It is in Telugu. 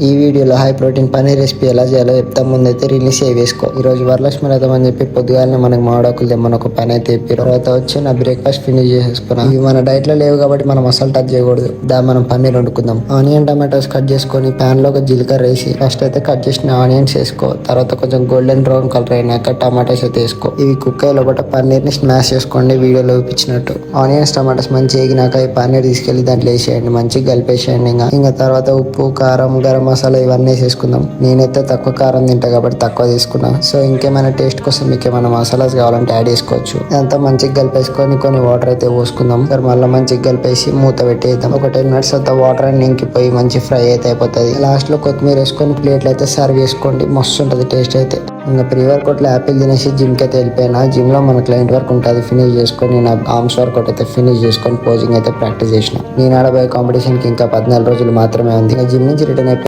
ఈ వీడియోలో హై ప్రోటీన్ పన్నీర్ రెసిపీ ఎలా చేయాలో చెప్తాం. ముందైతే రిలీజ్ సేవ్ చేసుకో. ఈ రోజు వరలక్ష్మి వ్రతం అని చెప్పి పొద్దుగాలనే మనకు మామిడాకులు తెమ్మని ఒక పని అయితే చెప్పి తర్వాత వచ్చి నా బ్రేక్ఫాస్ట్ ఫినిష్ చేసుకున్నాం. ఇవి మన డైట్ లో లేవు కాబట్టి మనం అసలు టచ్ చేయకూడదు. మనం పన్నీర్ వండుకుందాం. ఆనియన్ టమాటోస్ కట్ చేసుకొని ప్యాన్ లో ఒక జీలకర్ర వేసి ఫస్ట్ అయితే కట్ చేసిన ఆనియన్స్ వేసుకో. తర్వాత కొంచెం గోల్డెన్ బ్రౌన్ కలర్ అయినాక టమాటోస్ అయితే వేసుకో. ఇవి కుక్ అయ్యే లోపల పన్నీర్ ని స్మాష్ చేసుకోండి వీడియోలో చూపించినట్టు. ఆనియన్స్ టమాటోస్ మంచి వేగినాక ఈ పన్నీర్ తీసుకెళ్లి దాంట్లో వేసేయండి. మంచిగా కలిపేసేయండి. ఇంకా తర్వాత ఉప్పు కారం గరం మసాలా ఇవన్నీ వేసేసుకుందాం. నేనైతే తక్కువ కారం తింటా కాబట్టి తక్కువ తీసుకున్నాను. సో ఇంకేమైనా టేస్ట్ కోసం మీకు ఏమైనా మసాలాస్ కావాలంటే యాడ్ చేసుకోవచ్చు. ఇదంతా మంచిగా కలిపేసుకొని కొన్ని వాటర్ అయితే పోసుకుందాం. మళ్ళీ మంచిగా కలిపేసి మూత పెట్టేద్దాం. ఒక 10 మినిట్స్ అంతా వాటర్ అని ఇంకిపోయి మంచి ఫ్రై అయితే అయిపోతుంది. లాస్ట్ లో కొత్తిమీర వేసుకొని ప్లేట్లు అయితే సర్వ్ చేసుకోండి. మస్తు ఉంటుంది టేస్ట్ అయితే. ఇంకా ప్రీ వర్కౌట్ లో యాపిల్ తినేసి జిమ్ కి అయితే వెళ్ళిపోయినా. జిమ్ లో మన క్లయింట్ వర్క్ ఉంటుంది ఫినిష్ చేసుకొని నా ఆర్మ్స్ వర్కౌట్ అయితే ఫినిష్ చేసుకొని పోజింగ్ అయితే ప్రాక్టీస్ చేసిన. నేను ఆడబోయే కాంపిటీషన్ కి ఇంకా 14 రోజులు మాత్రమే ఉంది. జిమ్ నుంచి రిటర్న్ అయిపోయి